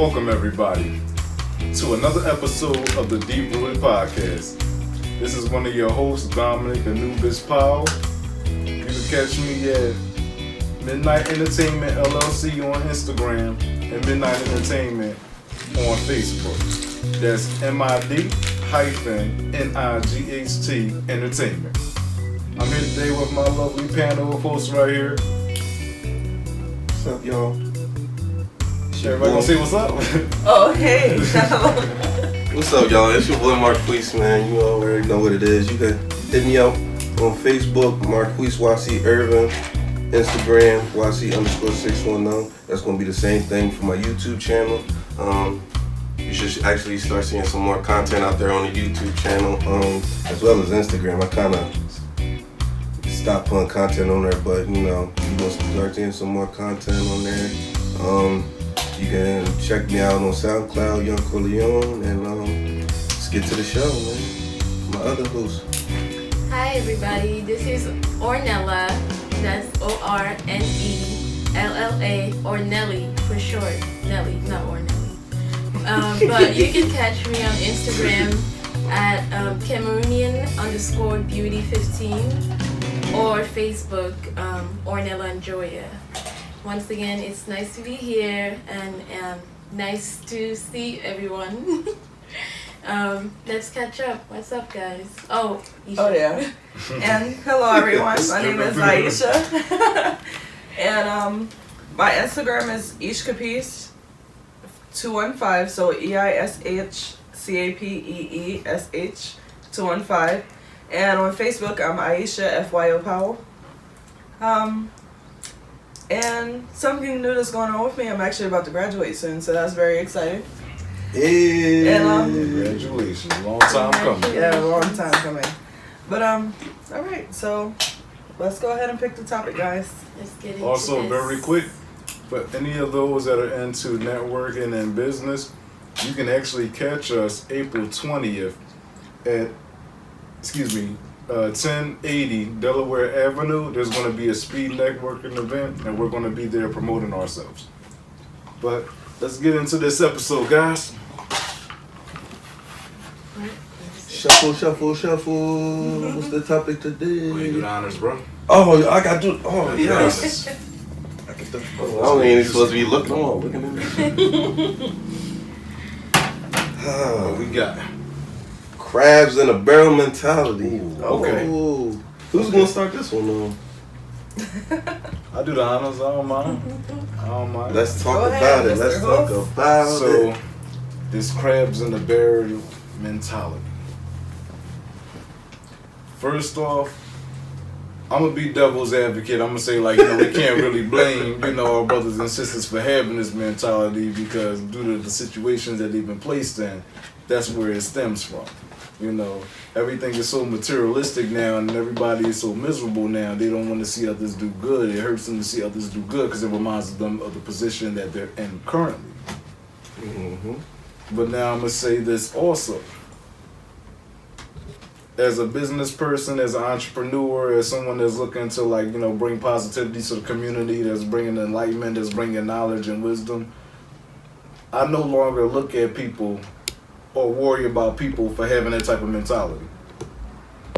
Welcome everybody to another episode of the Deep Rooted Podcast. This is one of your hosts, Dominic Anubis Powell. You can catch me at Midnight Entertainment LLC on Instagram and Midnight Entertainment on Facebook. That's MID-NIGHT Entertainment. I'm here today with my lovely panel of hosts right here. What's up, y'all? Everybody gonna say what's up? Oh, hey. What's up, y'all? It's your boy Marquise, man. You already know what it is. You can hit me up on Facebook, Marquise YC Irvin, Instagram, YC_610. That's gonna be the same thing for my YouTube channel. You should actually start seeing some more content out there on the YouTube channel, as well as Instagram. I kind of stopped putting content on there, but you know, you're gonna start seeing some more content on there. You can check me out on SoundCloud, Young Corleone, and let's get to the show, man. My other host. Hi everybody, this is Ornella. That's O-R-N-E-L-L-A, or Nelly for short. Nelly, not Ornelli. But you can catch me on Instagram at Cameroonian_beauty15 or Facebook Ornella and Joya. Once again, it's nice to be here and nice to see everyone. Let's catch up. What's up, guys? Oh, Aisha. Oh, yeah. And hello, everyone. My name is Aisha. And my Instagram is ishcapeesh215, so EISHCAPEESH 215. And on Facebook, I'm Aisha FYO Powell. And something new that's going on with me, I'm actually about to graduate soon, so that's very exciting. Hey. And, congratulations, long time coming. Yeah, long time coming. But all right, so let's go ahead and pick the topic, guys. Let's get into Also, this. very quick, for any of those that are into networking and business, you can actually catch us April 20th at 1080 Delaware Avenue. There's going to be a speed networking event, and we're going to be there promoting ourselves. But let's get into this episode, guys. Shuffle, shuffle, shuffle. What's the topic today? You do the honors, bro. Oh, I got to do. Oh, yes. I don't even supposed to be looking on. Looking at me. What we got? Crabs in a barrel mentality. Ooh, okay. Ooh. Who's gonna start this one though? I do the honors. I don't mind. Let's talk Go about ahead, it. Mr. Let's talk Host. about So, it. this crabs in the barrel mentality. First off, I'm gonna be devil's advocate. I'm gonna say, like, we can't really blame, our brothers and sisters for having this mentality, because due to the situations that they've been placed in, that's where it stems from. Everything is so materialistic now, and everybody is so miserable now. They don't want to see others do good. It hurts them to see others do good because it reminds them of the position that they're in currently. Mm-hmm. But now I'm gonna say this also. As a business person, as an entrepreneur, as someone that's looking to bring positivity to the community, that's bringing enlightenment, that's bringing knowledge and wisdom, I no longer look at people or worry about people for having that type of mentality.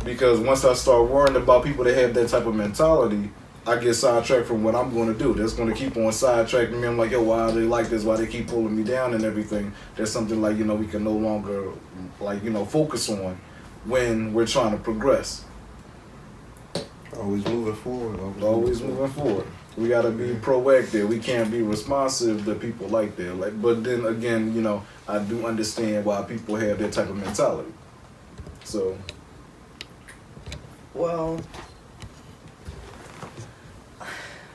Because once I start worrying about people that have that type of mentality, I get sidetracked from what I'm going to do. That's going to keep on sidetracking me. I'm like, yo, why are they like this? Why they keep pulling me down and everything? That's something we can no longer focus on when we're trying to progress. Always moving forward. Always moving forward. We gotta be proactive. We can't be responsive to people like that. But then again, I do understand why people have that type of mentality. So, Well,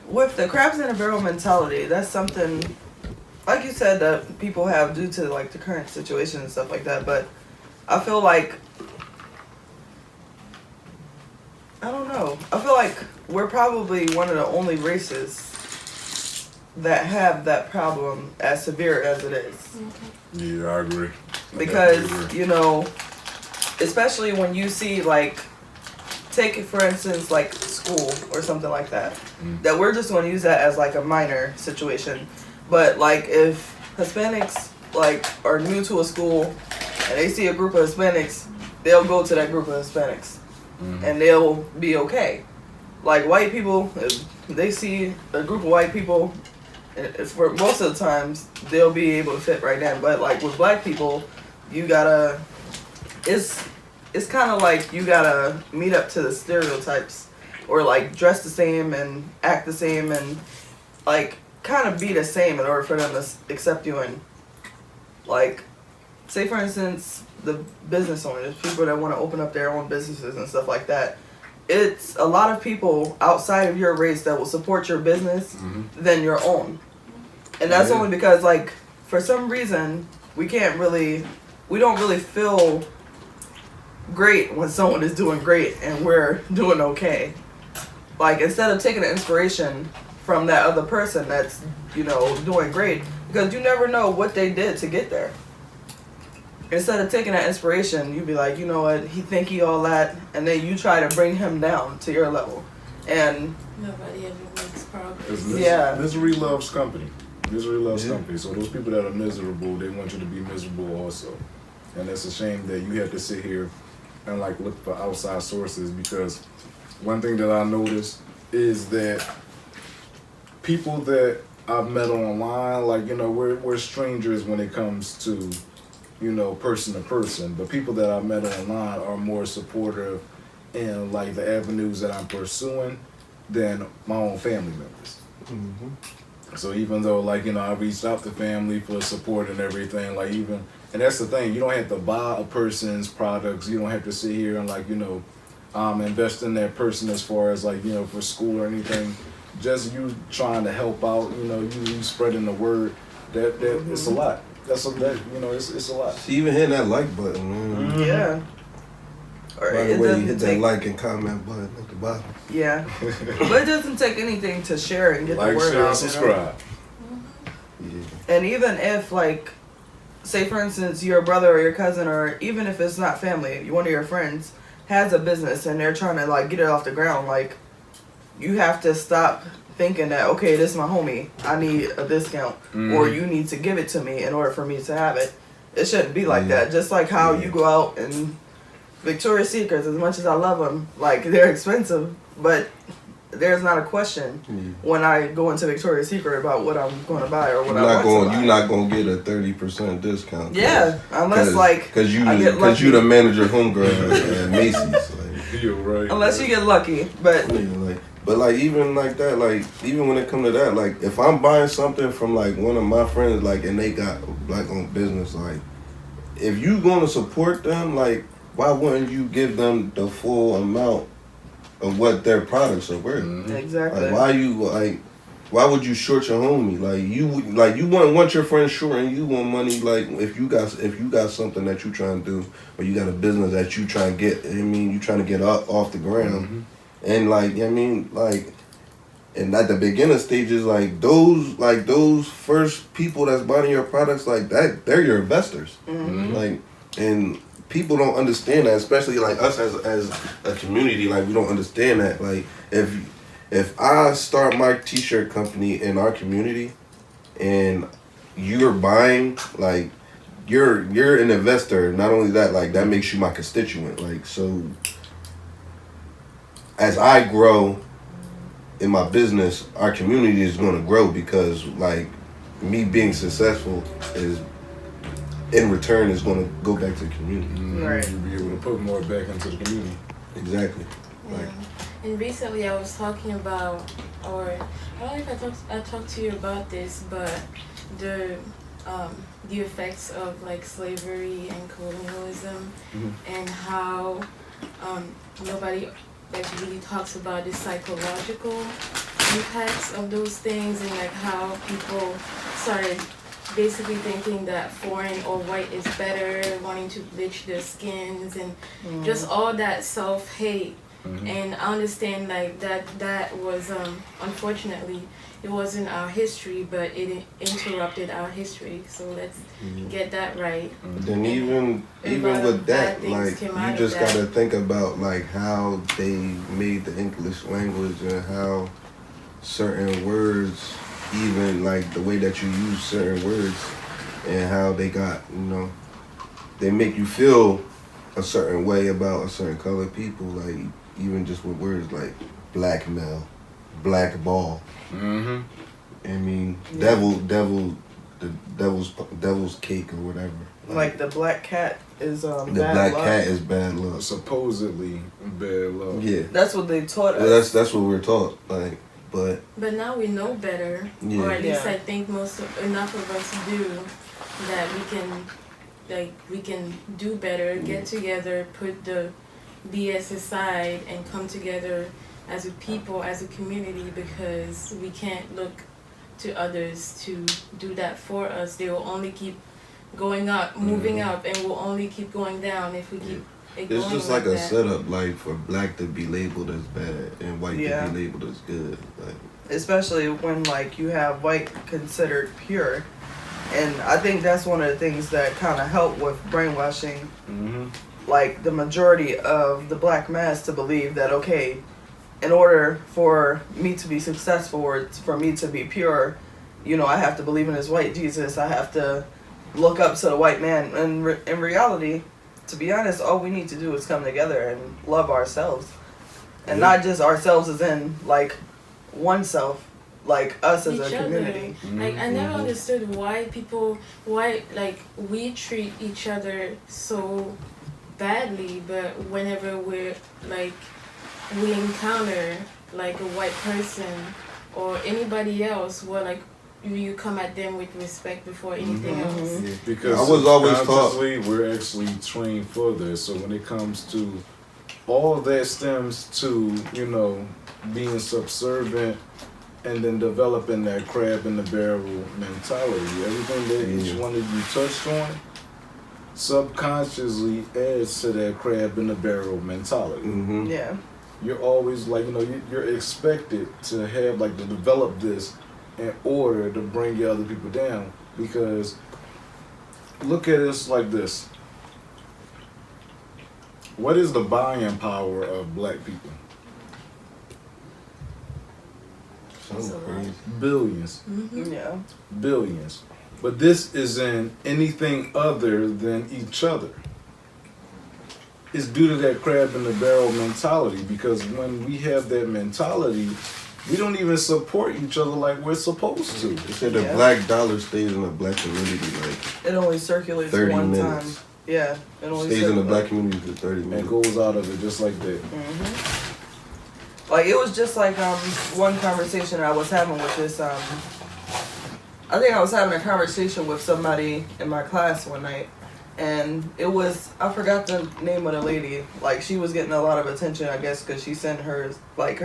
with the crabs in a barrel mentality, that's something, like you said, that people have due to the current situation and stuff like that. But I feel like, I don't know. I feel like we're probably one of the only races that have that problem as severe as it is. yeah, I agree. Because, especially when you see take it for instance school or something like that, that we're just going to use that as a minor situation. But if Hispanics like are new to a school and they see a group of Hispanics, they'll go to that group of Hispanics and they'll be okay. Like white people, if they see a group of white people, for most of the times they'll be able to fit right in. But like with black people, you gotta, it's kind of like you gotta meet up to the stereotypes or like dress the same and act the same and like kind of be the same in order for them to accept you. And like, say for instance, the business owners, people that want to open up their own businesses and stuff like that. It's a lot of people outside of your race that will support your business than your own. And that's only because like for some reason we don't really feel great when someone is doing great and we're doing okay. Like instead of taking an inspiration from that other person that's, you know, doing great, because you never know what they did to get there. Instead of taking that inspiration, you be like, you know what, he think he all that, and then you try to bring him down to your level. And nobody ever makes progress. Misery loves company. Misery loves company. So those people that are miserable, they want you to be miserable also. And it's a shame that you have to sit here and like look for outside sources, because one thing that I noticed is that people that I've met online, like, you know, we're strangers when it comes to, you know, person to person. But people that I've met online are more supportive in like the avenues that I'm pursuing than my own family members. So even though, like, you know, I reached out to family for support and everything, like even, and that's the thing, you don't have to buy a person's products. You don't have to sit here and like, you know, invest in that person as far as like, you know, for school or anything. Just you trying to help out, you know, you spreading the word, that it's a lot. You know, it's a lot. See, even hitting that like button, man. yeah. Or By the it way, doesn't hit that take, like and comment button at the bottom. yeah. But it doesn't take anything to share and get Like, the word share, out. and You know? subscribe. Yeah. And even if like, say for instance, your brother or your cousin, or even if it's not family, one of your friends has a business and they're trying to like get it off the ground, like you have to stop thinking that, okay, this is my homie, I need a discount, or you need to give it to me in order for me to have it. It shouldn't be like that. Just like how you go out and Victoria's Secrets, as much as I love them, like they're expensive, but there's not a question when I go into Victoria's Secret about what I'm going to buy or what I want to buy. You're not going to get a 30% discount. Yeah, unless like because you the manager homegirl at Macy's. Like, You're right. Unless you get lucky, but like even like that, like even when it comes to that, like if I'm buying something from like one of my friends, like and they got black owned business, like if you going to support them, like why wouldn't you give them the full amount of what their products are worth? Exactly. Like why would you short your homie? Like you wouldn't want your friend short and you want money. Like if you got something that you trying to do, or you got a business that you trying to get, I mean you trying to get up off the ground, and like I mean like, and at the beginning stages, like those first people that's buying your products, like that, they're your investors. Like, and people don't understand that, especially like us as a community. Like we don't understand that. Like if I start my t-shirt company in our community, and you're buying, like you're an investor. Not only that, like that makes you my constituent. Like so, as I grow in my business, our community is going to grow because like me being successful is in return is going to go back to the community. Right. You'll be able to put more back into the community. Exactly. Yeah. And recently I was talking about, or I don't know if I talked to you about this, but the effects of like slavery and colonialism, and how nobody like really talks about the psychological impacts of those things, and like how people started basically thinking that foreign or white is better, wanting to bleach their skins, and just all that self-hate. And I understand like that was unfortunately it wasn't our history, but it interrupted our history, so let's get that right. Then even with that, like you just gotta think about like how they made the English language and how certain words, even like the way that you use certain words, and how they got, they make you feel a certain way about a certain colored people, like even just with words like black male, black ball. Mm-hmm. I mean, devil's cake or whatever. Like the black cat is the bad black luck. cat is bad luck. Supposedly bad luck. Yeah, That's what they taught us. that's what we're taught. Like, but now we know better, Yeah. or at least Yeah. I think enough of us do, that we can do better, get together, put the BS aside, and come together as a people, as a community, because we can't look to others to do that for us. They will only keep going up, moving up, and will only keep going down if we keep it it's going just like a that. setup, like for black to be labeled as bad and white Yeah. to be labeled as good. Like, Especially when like you have white considered pure. And I think that's one of the things that kind of help with brainwashing, Mm-hmm. like the majority of the black mass to believe that, okay, in order for me to be successful or for me to be pure, I have to believe in this white Jesus. I have to look up to the white man. And in reality, to be honest, all we need to do is come together and love ourselves. And not just ourselves as in like oneself, like us as Each a other. community. Like I never understood why we treat each other so badly, but whenever we encounter like a white person or anybody else, you come at them with respect before anything else. yeah. Because I was always taught. subconsciously, we're actually trained for this. So when it comes to all of that stems to, being subservient and then developing that crab in the barrel mentality. Everything that each one of you touched on subconsciously adds to that crab in the barrel mentality. Mm-hmm. Yeah. You're always like, you're expected to have to develop this in order to bring your other people down. Because look at this like this. What is the buying power of black people? So crazy. Billions. Mm-hmm. Yeah. Billions. But this isn't anything other than each other. It's due to that crab in the barrel mentality, because when we have that mentality, we don't even support each other like we're supposed to. They said the black dollar stays in the black community like It only circulates 30 one minutes. time. Yeah. It only Stays in the circulates. black community for 30 And minutes. goes out of it just like that. Mm-hmm. Like it was just like one conversation I was having with this I think I was having a conversation with somebody in my class one night, and it was, I forgot the name of the lady. Like she was getting a lot of attention, I guess, because she sent her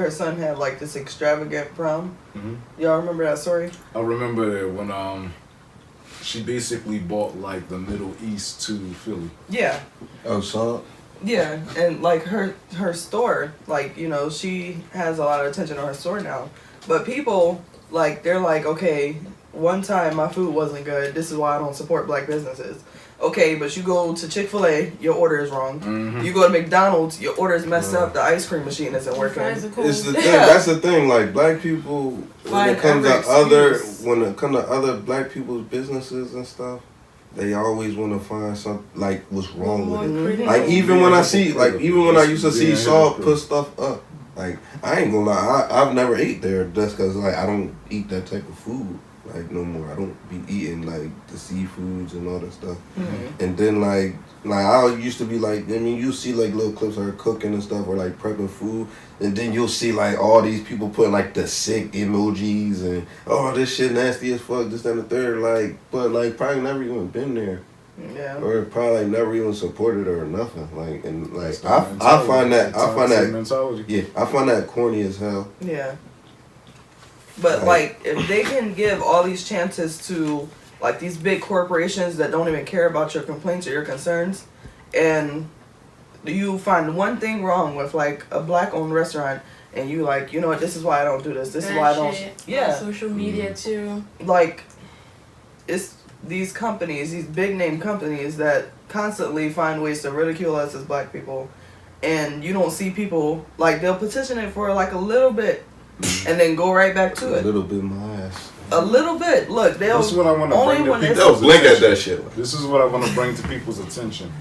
son had like this extravagant prom. Mm-hmm. Y'all remember that story? I remember that when she basically bought like the Middle East to Philly. Yeah. Oh, so Yeah, and like her store, like, she has a lot of attention on her store now. But people, like, they're like, okay, one time my food wasn't good. This is why I don't support black businesses. Okay, but you go to Chick-fil-A, your order is wrong. Mm-hmm. You go to McDonald's, your order is messed up. The ice cream machine isn't working. it's the thing. Yeah. That's the thing. Like black people, when it comes to other black people's businesses and stuff, they always want to find something like what's wrong with it. Like even when I used to see Saul put stuff up, like I ain't gonna lie, I've never ate there just because like I don't eat that type of food like no more. I don't be eating like the seafoods and all that stuff. Mm-hmm. And then like I used to be like, I mean, you see like little clips of her cooking and stuff or like prepping food, and then you'll see like all these people putting like the sick emojis and this shit nasty as fuck, this that, and the third, like, but like probably never even been there. Yeah. Or probably like, never even supported her or nothing. Like, and like I find that mentality. yeah, I find that corny as hell. Yeah. But like if they can give all these chances to like these big corporations that don't even care about your complaints or your concerns, and you find one thing wrong with like a black owned restaurant, and you like, you know what, this is why I don't do this. This is why I don't. Yeah. On social media too. Like it's these companies, these big name companies that constantly find ways to ridicule us as black people, and you don't see people like they'll petition it for like a little bit and then go right back to A it. little bit my ass. A little bit. Look, they'll. This is what I want to only bring to when it's- They'll people's blink at attention. that shit. This is what I want to bring to people's attention.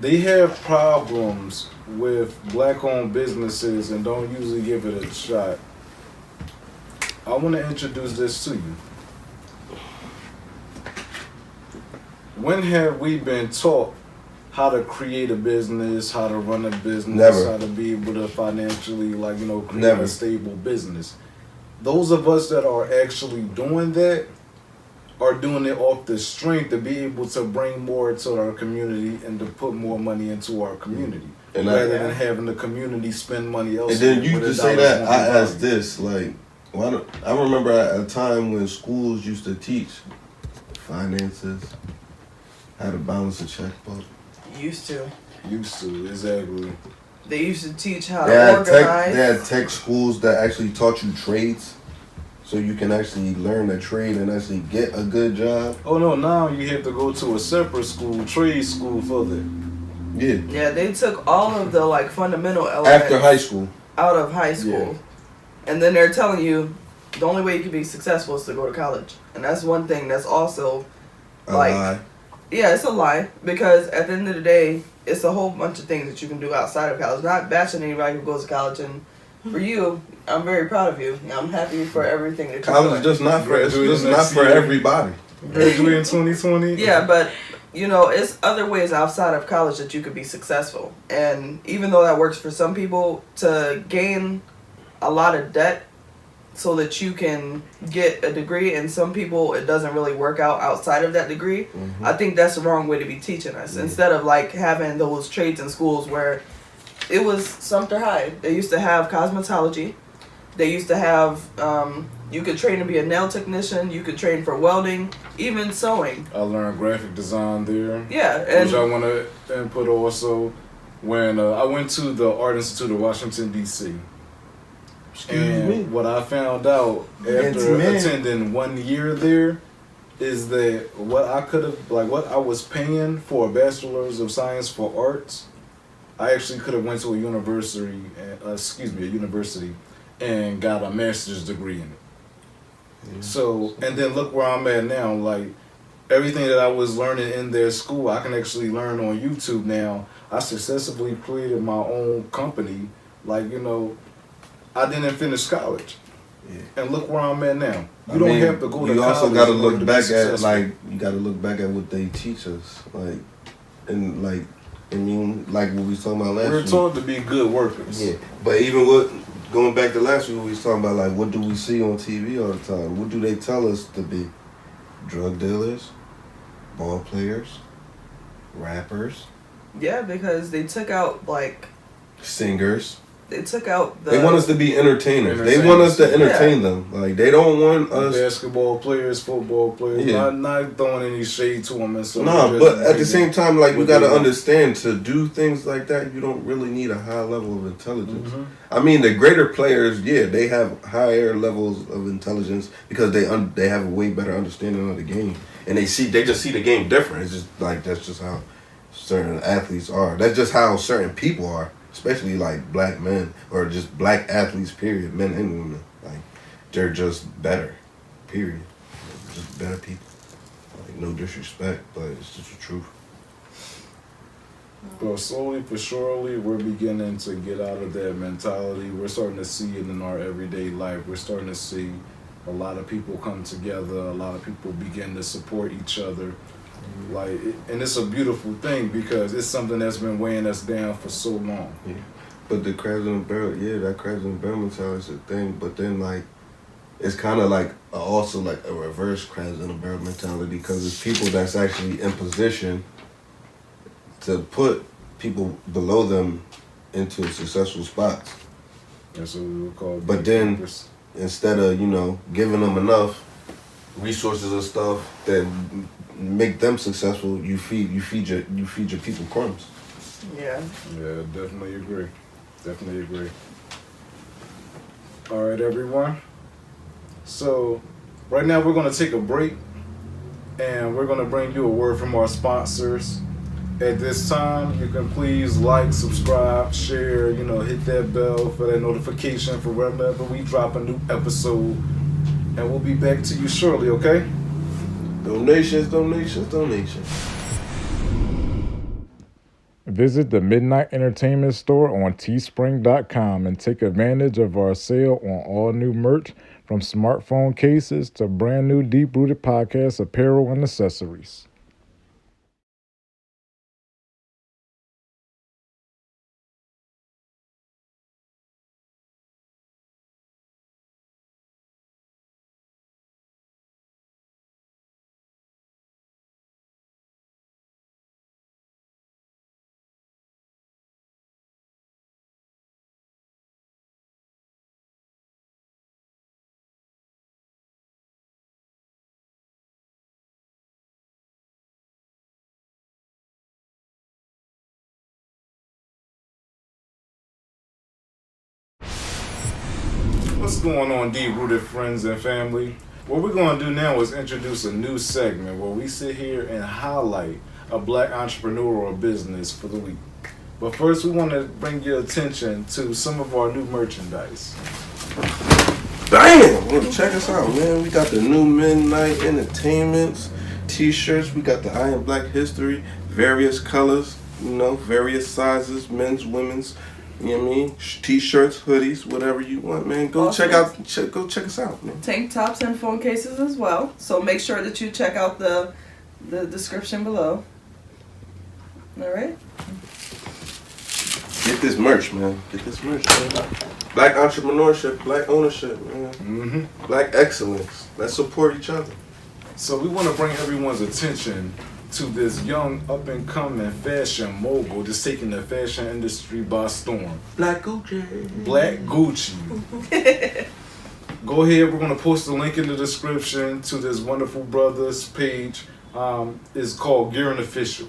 They have problems with black-owned businesses and don't usually give it a shot. I want to introduce this to you. When have we been taught how to create a business, how to run a business, Never. how to be able to financially, like, you know, create Never. a stable business? Those of us that are actually doing that are doing it off the strength to be able to bring more to our community and to put more money into our community, And rather I, than having the community spend money elsewhere. and then you where the just say dollars that, won't be I asked valued. this, like, why don't, I remember at a time when schools used to teach finances, how to balance a checkbook. Used to. Used to, exactly. They used to teach how They to had organize. tech schools that actually taught you trades, so you can actually learn a trade and actually get a good job. Oh no, now you have to go to a separate school, trade school for that. Yeah, Yeah, they took all of the like fundamental elements after high school. out of high school, Yeah. and then they're telling you the only way you can be successful is to go to college, and that's one thing that's also like, yeah, it's a lie, because at the end of the day, it's a whole bunch of things that you can do outside of college. Not bashing anybody who goes to college, and for you, I'm very proud of you. I'm happy for everything that you're College doing. just not for, it's Graduating just not next for year. everybody. Graduate in 2020. Yeah, but you know, it's other ways outside of college that you could be successful. And even though that works for some people, to gain a lot of debt so that you can get a degree, and some people it doesn't really work out outside of that degree, I think that's the wrong way to be teaching us. Instead of like having those trades in schools where it was Sumter High. They used to have cosmetology. They used to have, you could train to be a nail technician, you could train for welding, even sewing. I learned graphic design there. Yeah, Which I and want to input also when I went to the Art Institute of Washington, D.C. And what I found out after attending 1 year there is that what I could have, like what I was paying for a bachelor's of science for arts, I actually could have went to a university, and got a master's degree in it. So, and then look where I'm at now. Like everything that I was learning in their school, I can actually learn on YouTube now. I successfully created my own company. Like, you know, I didn't finish college. Yeah. And look where I'm at now. You I don't mean, have to go to college. You also got to in order look be back at successful. you got to look back at what they teach us, like, and like, I mean, like what we was talking about last We're week. taught to be good workers. Yeah, but even going back to last week, we was talking about like what do we see on TV all the time? What do they tell us to be? Drug dealers, ball players, rappers, yeah, because they took out like singers. they took out the. They want us to be entertainers. They want us to entertain them. Like they don't want us. Basketball players, football players. Yeah. Not throwing any shade to them and stuff. Nah, Just but at the making same time, like you what got to they want. understand to do things like that, you don't really need a high level of intelligence. Mhm. I mean, the greater players, yeah, they have higher levels of intelligence because they have a way better understanding of the game, and they just see the game different. It's just like that's just how certain athletes are. That's just how certain people are, especially like black men or just black athletes. Period, men and women. Like they're just better. Period. Just better people. Like no disrespect, but it's just the truth. But slowly but surely, we're beginning to get out of that mentality. We're starting to see it in our everyday life. We're starting to see a lot of people come together. A lot of people begin to support each other. And it's a beautiful thing because it's something that's been weighing us down for so long. Yeah. But the crabs in the barrel, that crabs in the barrel mentality is a thing. But then, like, it's kind of like also like a reverse crabs in the barrel mentality because it's people that's actually in position to put people below them into successful spots. That's what we would call. But then, instead of giving them enough resources and stuff that make them successful, you feed your people crumbs. Yeah. Yeah, definitely agree. Definitely agree. All right, everyone. So, right now we're going to take a break, and we're going to bring you a word from our sponsors. At this time, you can please like, subscribe, share, hit that bell for that notification for whenever we drop a new episode. And we'll be back to you shortly, okay? Donations, donations, donations. Visit the Midnight Entertainment Store on teespring.com and take advantage of our sale on all new merch from smartphone cases to brand new Deep Rooted Podcast apparel and accessories. What's going on, deep-rooted friends and family? What we're going to do now is introduce a new segment where we sit here and highlight a black entrepreneur or business for the week. But first, we want to bring your attention to some of our new merchandise. Bam! Well, check us out, man. We got the new Midnight Entertainments t-shirts. We got the I Am Black History, various colors, various sizes, men's, women's. You know what I mean? T-shirts, hoodies, whatever you want, man. Go check us out, man. Tank tops and phone cases as well. So make sure that you check out the description below. All right. Get this merch, man. Black entrepreneurship, black ownership, man. Mm-hmm. Black excellence. Let's support each other. So we want to bring everyone's attention to this young up-and-coming fashion mogul just taking the fashion industry by storm. Black Gucci. Black Gucci. Go ahead, we're going to post a link in the description to this wonderful brother's page. It's called Guerin Official.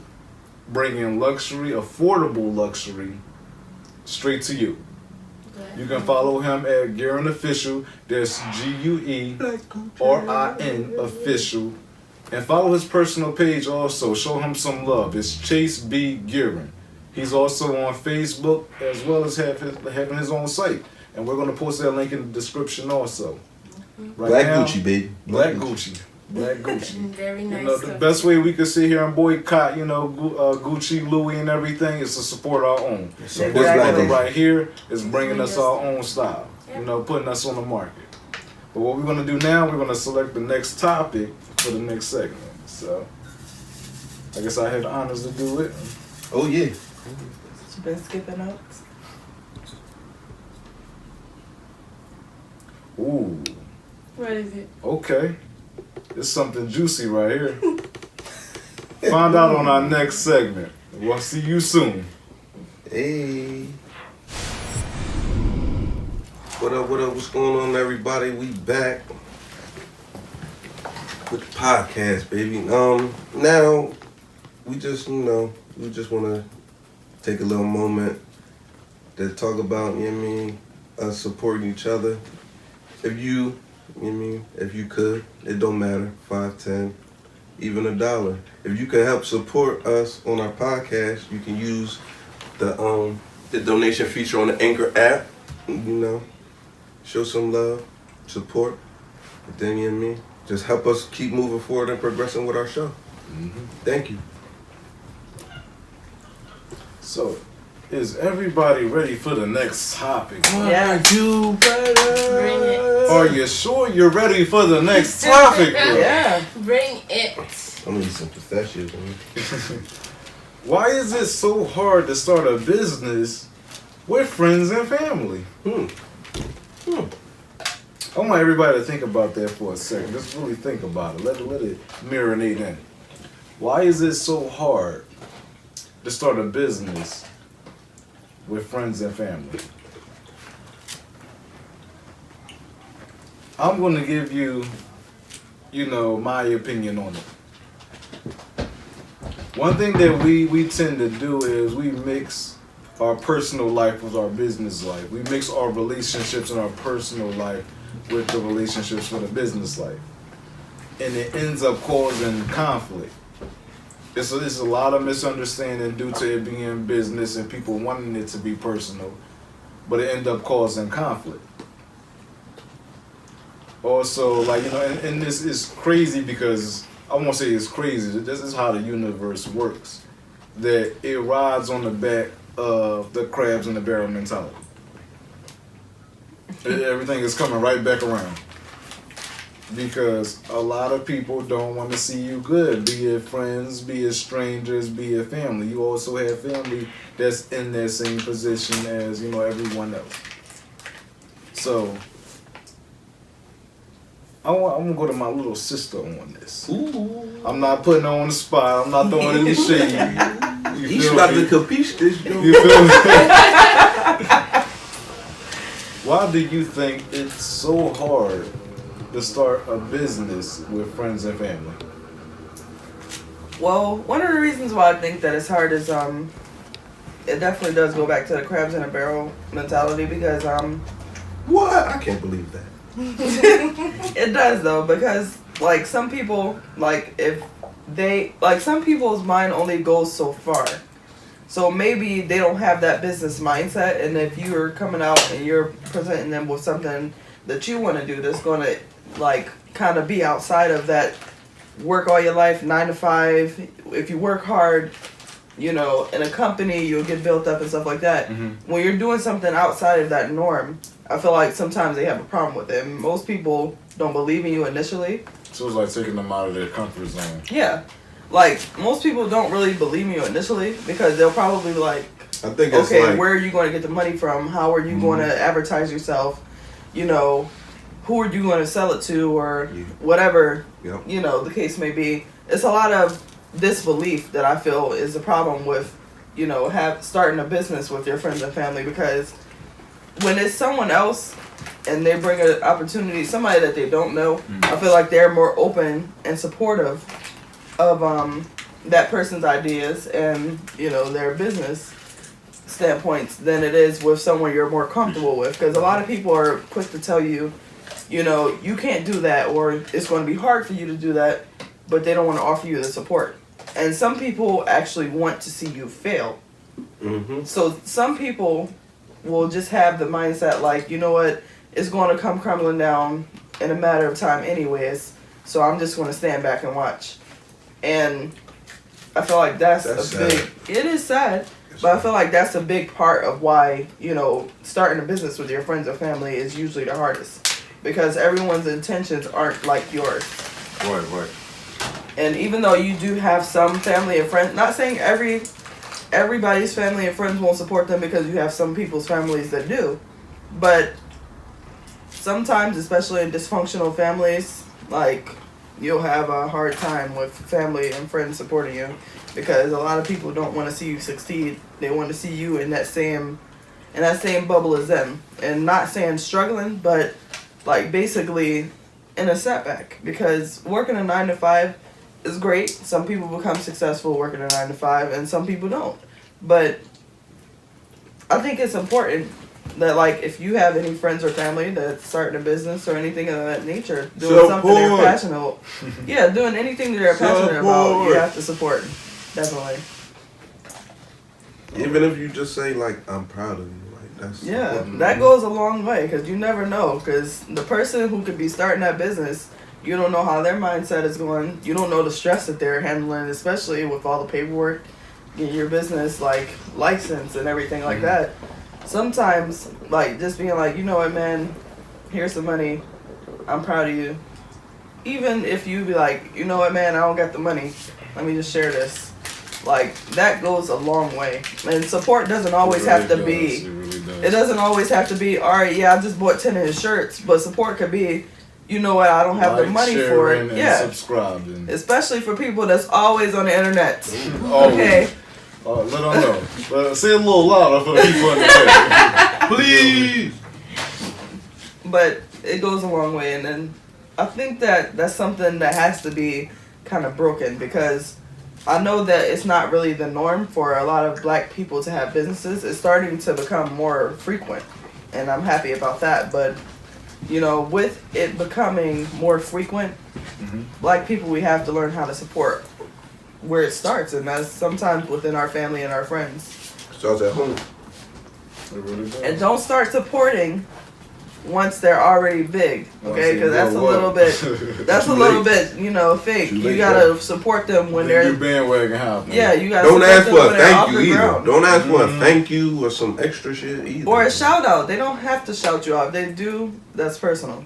Bringing luxury, affordable luxury, straight to you. You can follow him at Guerin Official. That's GUERIN Official. And follow his personal page also. Show him some love. It's Chase B. Guerin. He's also on Facebook as well as having his own site. And we're going to post that link in the description also. Right Black now, Gucci, baby. Black Gucci. Black Gucci. Very nice. The best way we could sit here and boycott, Gucci, Louis, and everything is to support our own. Support This black brother people. right here is bringing us our own style. Putting us on the market. But what we're going to do now, we're going to select the next topic for the next segment. So, I guess I have the honors to do it. Oh, yeah. You been skipping notes. Ooh, What is it? okay. It's something juicy right here. Find out on our next segment. We'll see you soon. Hey. What up, what's going on, everybody? We back with the podcast, baby. Now, we just want to take a little moment to talk about, us supporting each other. If you could, it don't matter, 5, 10, even $1. If you can help support us on our podcast, you can use the donation feature on the Anchor app, show some love, support, and then, just help us keep moving forward and progressing with our show. Mm-hmm. Thank you. So, is everybody ready for the next topic? Yeah. You better. Bring it. Are you sure you're ready for the next topic? Bro? Yeah. Bring it. I'm gonna eat some pistachios, man. Why is it so hard to start a business with friends and family? I want everybody to think about that for a second. Just really think about it. Let it marinate in. Why is it so hard to start a business with friends and family? I'm going to give you, my opinion on it. One thing that we tend to do is we mix our personal life with our business life. We mix our relationships in our personal life with the relationships with the business life. And it ends up causing conflict. It's a lot of misunderstanding due to it being business and people wanting it to be personal, but it end up causing conflict. Also, like, you know, and this is crazy because I won't say it's crazy. This is how the universe works. That it rides on the back of the crabs in the barrel mentality. Everything is coming right back around. Because a lot of people don't want to see you good, be it friends, be it strangers, be it family. You also have family that's in that same position as, you know, everyone else. So I'm gonna go to my little sister on this. Ooh. I'm not putting her on the spot. I'm not throwing any shade. You got to capiche this, yo. You feel me? Why do you think it's so hard to start a business with friends and family? Well, one of the reasons why I think that it's hard is it definitely does go back to the crabs in a barrel mentality because What? I can't believe that. it does though, because like some people, like if they, like some people's mind only goes so far. So maybe they don't have that business mindset, and if you're coming out and you're presenting them with something that you want to do that's going to like kind of be outside of that work all your life 9 to 5, if you work hard, you know, in a company you'll get built up and stuff like that. Mm-hmm. When you're doing something outside of that norm, I feel like sometimes they have a problem with it. And most people don't believe in you initially. So it's like taking them out of their comfort zone. Yeah. Like, most people don't really believe in you initially because they'll probably be like, I think it's okay, like, where are you going to get the money from? How are you going to advertise yourself? You know, who are you going to sell it to or whatever, Yep. you know, the case may be. It's a lot of disbelief that I feel is the problem with, you know, starting a business with your friends and family, because when it's someone else and they bring an opportunity, somebody that they don't know, I feel like they're more open and supportive of that person's ideas and, you know, their business standpoints than it is with someone you're more comfortable with. Because a lot of people are quick to tell you, you know, you can't do that or it's going to be hard for you to do that, but they don't want to offer you the support. And some people actually want to see you fail. Mm-hmm. So some people will just have the mindset like, you know what, it's going to come crumbling down in a matter of time anyways, so I'm just going to stand back and watch. And I feel like that's a sad. big, it is sad, but I feel like that's a big part of why, you know, starting a business with your friends and family is usually the hardest, because everyone's intentions aren't like yours. Right. And even though you do have some family and friends, not saying everybody's family and friends won't support them, because you have some people's families that do, but sometimes, especially in dysfunctional families, like, you'll have a hard time with family and friends supporting you, because a lot of people don't want to see you succeed. They want to see you in that same bubble as them, and not saying struggling, but like basically in a setback, because working a 9 to 5 is great. Some people become successful working a 9 to 5 and some people don't. But I think it's important that, like, if you have any friends or family that's starting a business or anything of that nature, doing something they're passionate, doing anything that they're passionate about, you have to support. Definitely. Even if you just say, like, I'm proud of you, like, that's that goes a long way, because you never know, because the person who could be starting that business, you don't know how their mindset is going. You don't know the stress that they're handling, especially with all the paperwork, getting your business, like, licensed and everything like that. Sometimes, like, just being like, you know what, man, here's some money, I'm proud of you. Even if you be like, you know what, man, I don't got the money, let me just share this. Like, that goes a long way. And support doesn't always have to be, it doesn't always have to be, all right, yeah, I just bought 10 of his shirts, but support could be, you know what, I don't have the money for it. And subscribe. And especially for people that's always on the internet. okay. Let them know. Say a little louder for the people in the back. Please. But it goes a long way, and then I think that that's something that has to be kind of broken, because I know that it's not really the norm for a lot of black people to have businesses. It's starting to become more frequent, and I'm happy about that. But, you know, with it becoming more frequent, black people, we have to learn how to support where it starts, and that's sometimes within our family and our friends. Starts at home. It really does. And don't start supporting once they're already big, okay? Because that's a little bit, that's a little bit, fake. You gotta support them when they're. You bandwagon house. Yeah, you gotta. Don't ask support for them a when they're thank off you the either. ground. Don't ask for a thank you or some extra shit either. Or a shout out. They don't have to shout you out. If they do, that's personal.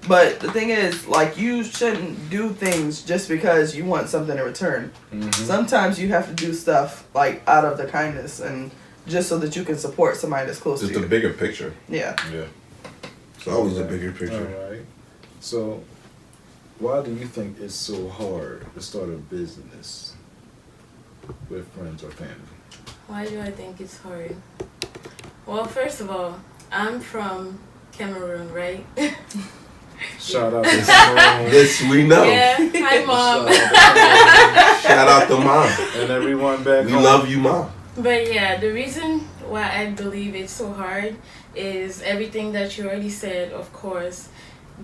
But the thing is, like, you shouldn't do things just because you want something in return. Sometimes you have to do stuff like out of the kindness and just so that you can support somebody that's close Just to you. a bigger picture. Yeah. Yeah. It's always a bigger picture. All right. So, why do you think it's so hard to start a business with friends or family? Why do I think it's hard? Well, first of all, I'm from Cameroon, right? Shout out to Cameroon. This we know. Yeah. Hi, Mom. Shout out to Mom. And everyone back We home. love you, Mom. But yeah, the reason why I believe it's so hard is everything that you already said, of course.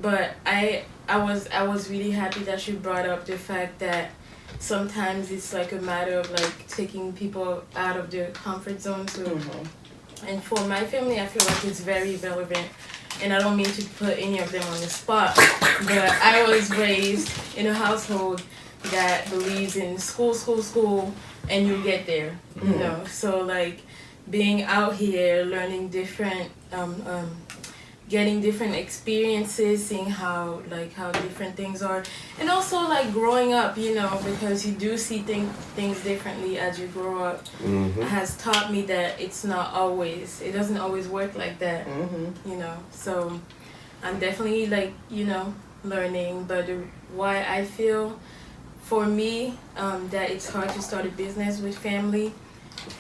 But I was really happy that you brought up the fact that sometimes it's like a matter of like taking people out of their comfort zone too. And for my family, I feel like it's very relevant. And I don't mean to put any of them on the spot, but I was raised in a household that believes in school, and you get there, you know. So like being out here, learning different, getting different experiences, seeing how different things are, and also like growing up, you know, because you do see things differently as you grow up. Has taught me that it doesn't always work like that, you know. So I'm definitely like, you know, learning, but why I feel for me that it's hard to start a business with family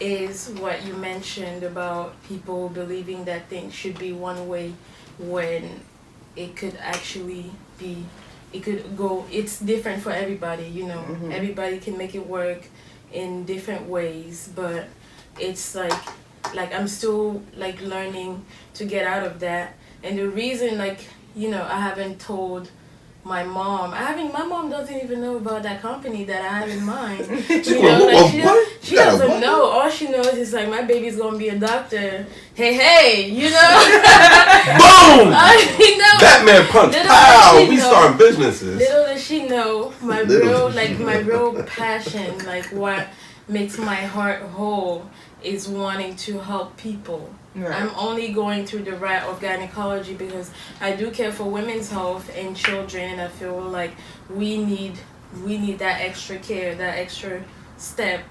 is what you mentioned about people believing that things should be one way when it could actually be, it's different for everybody, you know. Everybody can make it work in different ways, but it's like I'm still like learning to get out of that. And the reason, like, you know, I haven't told my mom doesn't even know about that company that I have in mind. You know, like she doesn't know. All she knows is like my baby's gonna be a doctor. Hey, you know. Boom! You know, Batman punch. Pow! We starting businesses. Little does she know my real passion, like what makes my heart whole, is wanting to help people. Right. I'm only going through the route of gynecology because I do care for women's health and children, and I feel like we need that extra care, that extra step.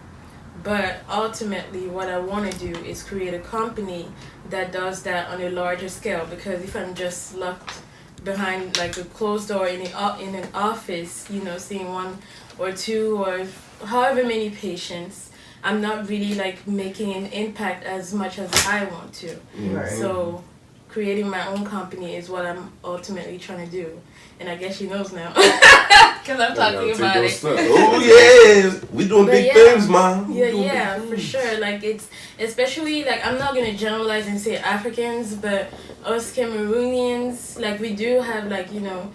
But ultimately, what I want to do is create a company that does that on a larger scale, because if I'm just locked behind like a closed door in an office, you know, seeing one or two or however many patients, I'm not really like making an impact as much as I want to. Right. So creating my own company is what I'm ultimately trying to do. And I guess she knows now. Because I'm talking about it. Oh yeah, we doing big things, Mom. Yeah, for sure. Like it's, especially like, I'm not going to generalize and say Africans, but us Cameroonians, like we do have like, you know,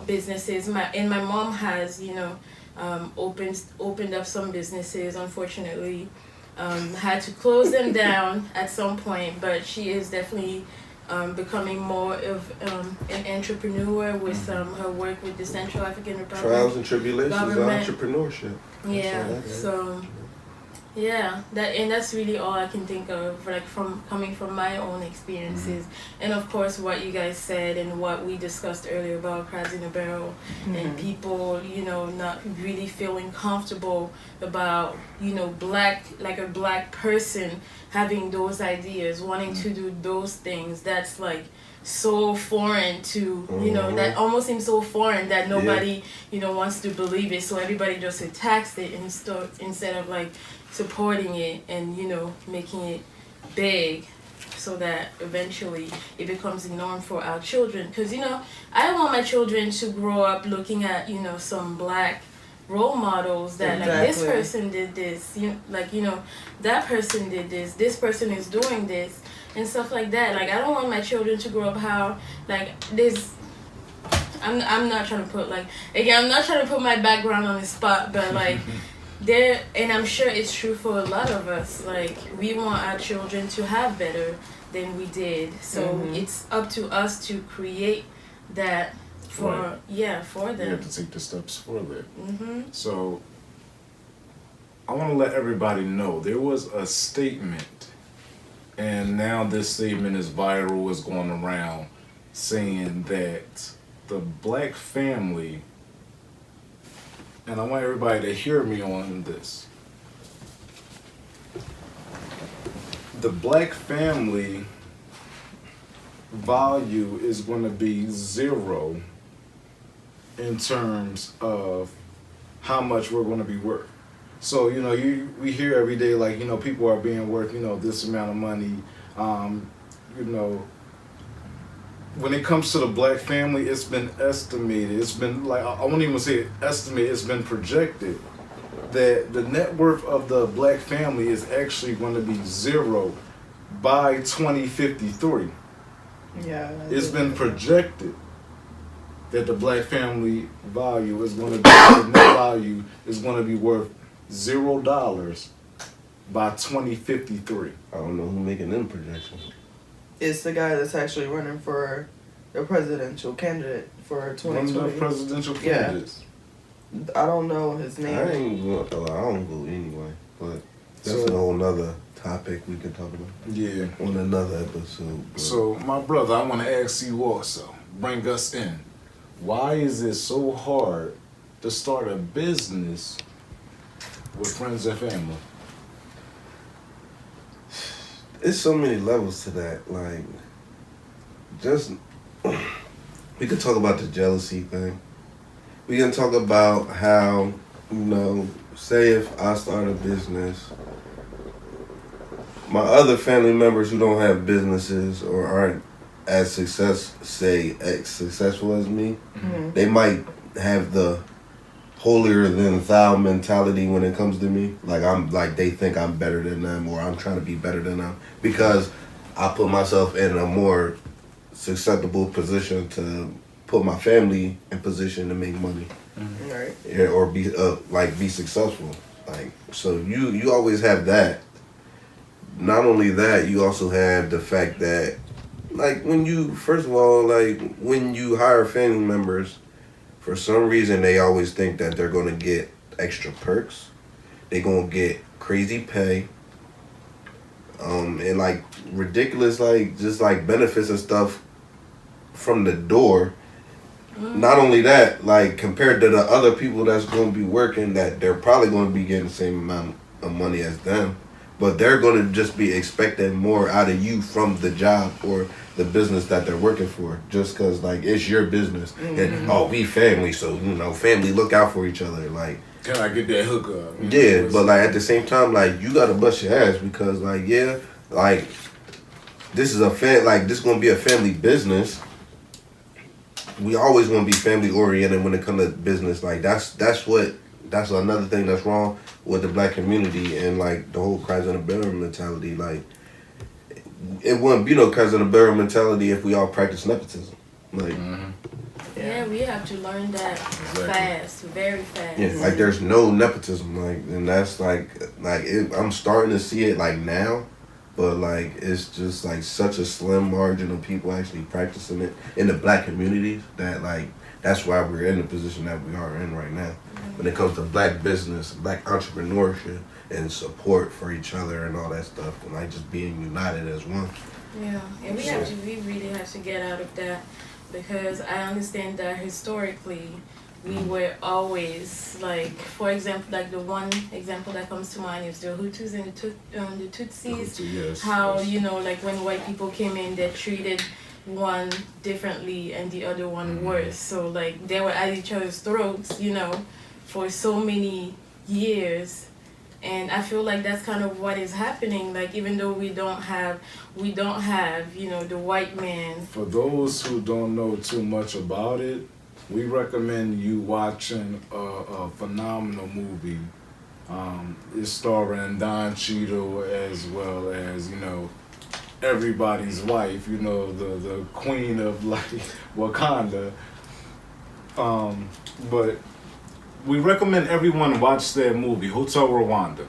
businesses. My mom has, you know, opened up some businesses. Unfortunately, had to close them down at some point, but she is definitely becoming more of an entrepreneur with her work with the Central African Republic. Trials and tribulations government. of entrepreneurship. Yeah, so yeah, that's really all I can think of, like coming from my own experiences, and of course what you guys said and what we discussed earlier about crabs in a barrel, and people, you know, not really feeling comfortable about, you know, a black person having those ideas, wanting to do those things. That's like so foreign to, you know, that almost seems so foreign that nobody, you know, wants to believe it. So everybody just attacks it instead of like supporting it and, you know, making it big so that eventually it becomes the norm for our children. Because, you know, I don't want my children to grow up looking at, you know, some black role models that like this person did this, you know, that person did this person is doing this and stuff like that. Like I don't want my children to grow up how like this. I'm not trying to put like, again, I'm not trying to put my background on the spot, but like there, and I'm sure it's true for a lot of us. Like, we want our children to have better than we did, so it's up to us to create that for for them. You have to take the steps for that. So I want to let everybody know there was a statement, and now this statement is viral, is going around, saying that the black family, and I want everybody to hear me on this, the black family value is going to be zero in terms of how much we're going to be worth. So, you know, we hear every day, like, you know, people are being worth, you know, this amount of money. You know, when it comes to the black family, it's been estimated. It's been, like, I won't even say estimated, it's been projected that the net worth of the black family is actually going to be zero by 2053. Yeah. It's been projected that the black family value is going to be, the net value is going to be worth $0 by 2053. I don't know who's making them projections. It's the guy that's actually running for the presidential candidate for 2020. One of the presidential candidates. I don't know his name. I don't go anyway, but that's a whole nother topic we can talk about. Yeah. On another episode. But. So, my brother, I want to ask you also, bring us in. Why is it so hard to start a business with friends and family? It's so many levels to that. Like, just, we could talk about the jealousy thing. We can talk about how, you know, say if I start a business, my other family members who don't have businesses or aren't as successful as me, they might have the holier than thou mentality when it comes to me. Like they think I'm better than them, or I'm trying to be better than them because I put myself in a more susceptible position to put my family in position to make money, Right. or be successful. Like, so you always have that. Not only that, you also have the fact that, like, when you hire family members, for some reason they always think that they're gonna get extra perks, they're gonna get crazy pay, and like ridiculous, like, just like benefits and stuff from the door. Not only that, like, compared to the other people that's gonna be working, that they're probably gonna be getting the same amount of money as them, but they're gonna just be expecting more out of you from the job or the business that they're working for, just because, like, it's your business. And we family, so, you know, family look out for each other. Like, Can I get that hookup? yeah, but like at the same time, like, you gotta bust your ass because, like, like, this is this gonna be a family business. We always gonna be family oriented when it comes to business. Like, that's another thing that's wrong with the black community and, like, the whole cries in the barrel mentality. Like, it wouldn't be no cries in the barrel mentality if we all practice nepotism. Like, Yeah, we have to learn that fast, very fast. yeah, like, there's no nepotism, like, and that's I'm starting to see it, like, now, but, like, it's just, like, such a slim margin of people actually practicing it in the black communities that, like, that's why we're in the position that we are in right now. When it comes to black business, black entrepreneurship, and support for each other and all that stuff, and, like, just being united as one. Yeah, and we really have to get out of that, because I understand that historically we were always, like, for example, like, the one example that comes to mind is the Hutus and the Tutsis. Yes, how, yes. you know, like, when white people came in, they treated one differently and the other one worse. So, like, they were at each other's throats, you know, for so many years. And I feel like that's kind of what is happening. Like, even though we don't have, you know, the white man. For those who don't know too much about it, we recommend you watching a phenomenal movie. It's starring Don Cheadle as well as, you know, everybody's wife, you know, the queen of, like, Wakanda. But we recommend everyone watch that movie, Hotel Rwanda.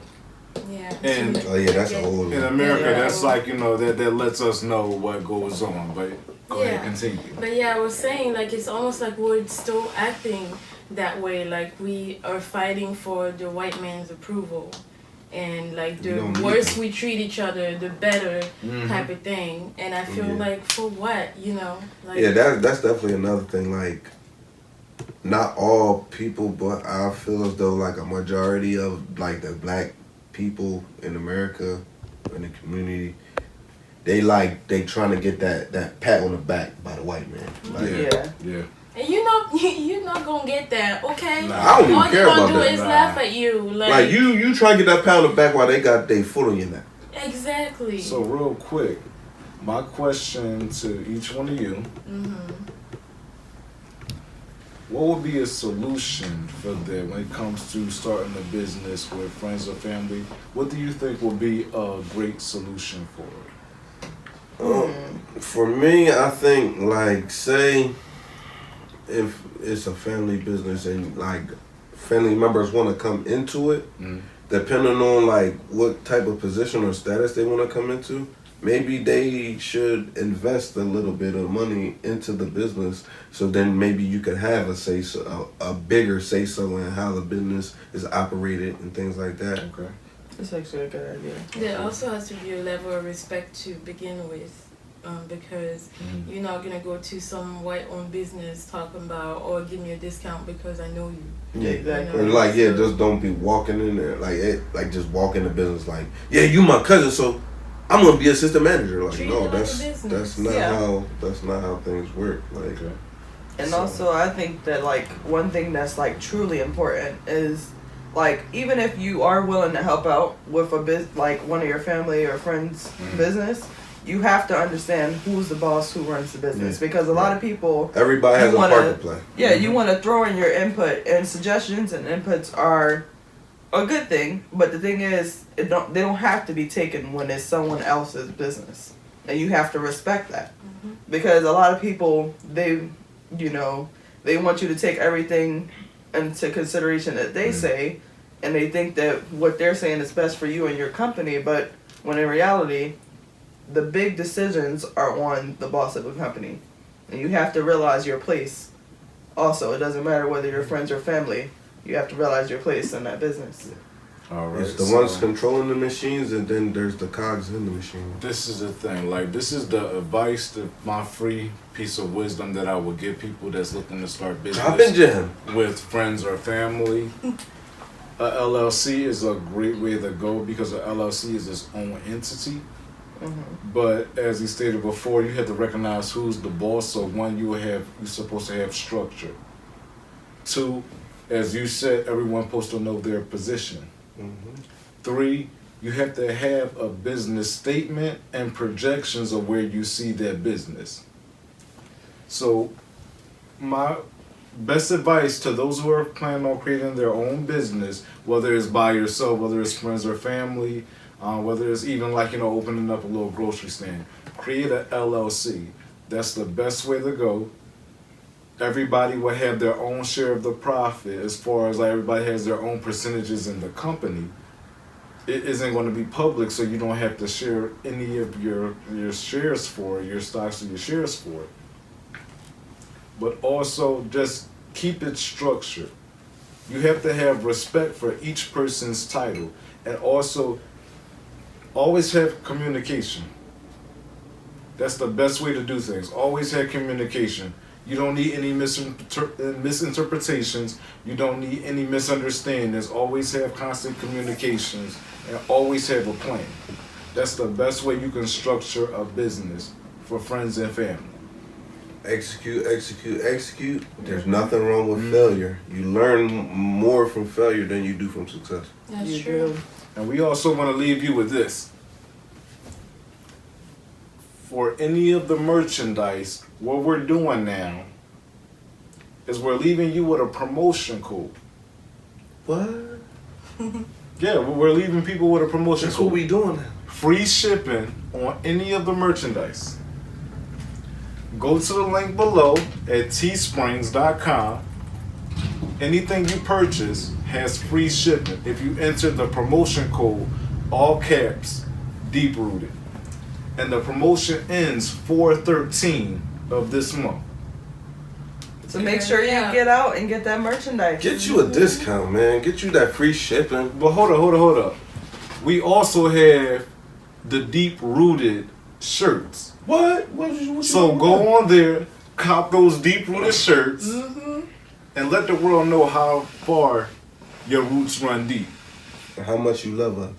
Yeah. And Oh yeah, that's a whole. in America, Yeah. that's like, that lets us know what goes on. But go ahead, continue. But yeah, I was saying, like, it's almost like we're still acting that way, like we are fighting for the white man's approval. And like the worse we treat each other, the better type of thing. And I feel like, for what, Like, Yeah, that's definitely another thing. Like, not all people, but I feel as though like a majority of like the black people in America, in the community, they trying to get that pat on the back by the white man. Like, Yeah. And you're not gonna get that, okay? Nah, I don't even All care you're about gonna do that. is laugh at you. Like you try to get that pat on the back while they got their foot on your neck. Exactly. So real quick, my question to each one of you: what would be a solution for them when it comes to starting a business with friends or family? What do you think will be a great solution for it? For me, I think like say if it's a family business and like family members want to come into it, depending on like what type of position or status they want to come into, maybe they should invest a little bit of money into the business. So then maybe you could have a bigger say so in how the business is operated and things like that. Okay. It's actually a good idea. There also has to be a level of respect to begin with. Because you're not gonna go to some white-owned business talking about, or give me a discount because I know you. Yeah, exactly. Or like just don't be walking in there like just walk in the business like, yeah, you my cousin, so I'm gonna be assistant manager. Like, Treat no, it like a that's business. not how things work. Like, And also, I think that like one thing that's like truly important is like even if you are willing to help out with like one of your family or friends' business, you have to understand who's the boss, who runs the business, because a lot of people. everybody has a part to play. Yeah, you want to throw in your input, and suggestions and inputs are a good thing, but the thing is, they don't have to be taken when it's someone else's business, and you have to respect that, because a lot of people they want you to take everything into consideration that they say, and they think that what they're saying is best for you and your company, but when in reality, the big decisions are on the boss of the company, and you have to realize your place. Also, it doesn't matter whether you're friends or family. You have to realize your place in that business. All right. It's the ones controlling the machines, and then there's the cogs in the machine. This is the thing. Like, this is the advice, my free piece of wisdom that I would give people that's looking to start Drop in, business Jim. with friends or family. A LLC is a great way to go because a LLC is its own entity. But as he stated before, you have to recognize who's the boss. So one, you're supposed to have structure. Two, as you said, everyone's supposed to know their position. 3, you have to have a business statement and projections of where you see that business. So my best advice to those who are planning on creating their own business, whether it's by yourself, whether it's friends or family, whether it's even like, opening up a little grocery stand, create a LLC. That's the best way to go. Everybody will have their own share of the profit as far as like everybody has their own percentages in the company. It isn't going to be public, so you don't have to share any of your shares for it, your stocks or your shares for it. But also just keep it structured. You have to have respect for each person's title, and also always have communication. That's the best way to do things. Always have communication. You don't need any misinterpretations. You don't need any misunderstandings. Always have constant communications and always have a plan. That's the best way you can structure a business for friends and family. Execute, execute, execute. There's nothing wrong with failure. You learn more from failure than you do from success. That's true. And we also want to leave you with this. For any of the merchandise, what we're doing now is we're leaving you with a promotion code. What? Yeah, we're leaving people with a promotion That's code. what we doing now. Free shipping on any of the merchandise. Go to the link below at teesprings.com Anything you purchase has free shipping if you enter the promotion code, all caps, Deep Rooted. And the promotion ends 4/13 of this month. So make sure you get out and get that merchandise. Get you a discount, man. Get you that free shipping. But hold up. We also have the Deep Rooted shirts. What you So go on there, cop those Deep Rooted shirts, and let the world know how far your roots run deep. And how much you love us.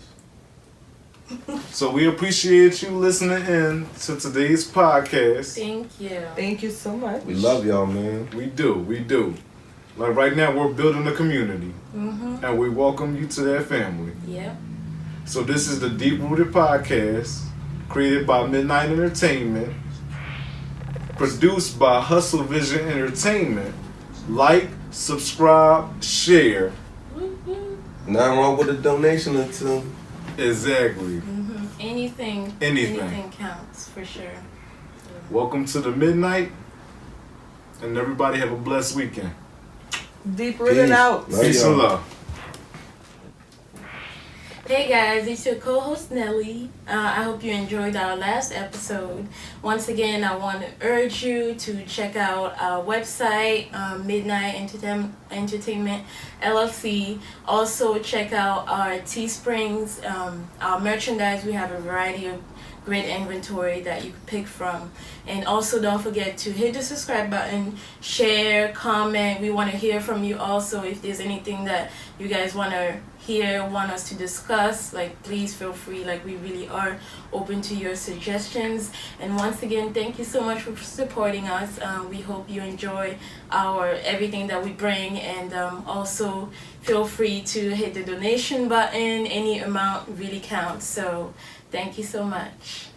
So we appreciate you listening in to today's podcast. Thank you. Thank you so much. We love y'all, man. We do. Like right now, we're building a community, and we welcome you to that family. Yep. So this is the Deep Rooted Podcast, created by Midnight Entertainment, produced by Hustle Vision Entertainment. Like, subscribe, share. Nothing wrong with a donation or two. Exactly. Anything counts for sure. Welcome to the Midnight, and everybody have a blessed weekend. Deep Rooted out. Peace and love. Hey guys, it's your co-host Nelly. I hope you enjoyed our last episode. Once again, I want to urge you to check out our website, Midnight Entertainment LLC. Also check out our Teesprings, our merchandise. We have a variety of great inventory that you can pick from. And also don't forget to hit the subscribe button, share, comment. We want to hear from you also. If there's anything that you guys want to hear, want us to discuss, like please feel free. Like we really are open to your suggestions. And once again, thank you so much for supporting us. We hope you enjoy everything that we bring, and also feel free to hit the donation button. Any amount really counts. So thank you so much.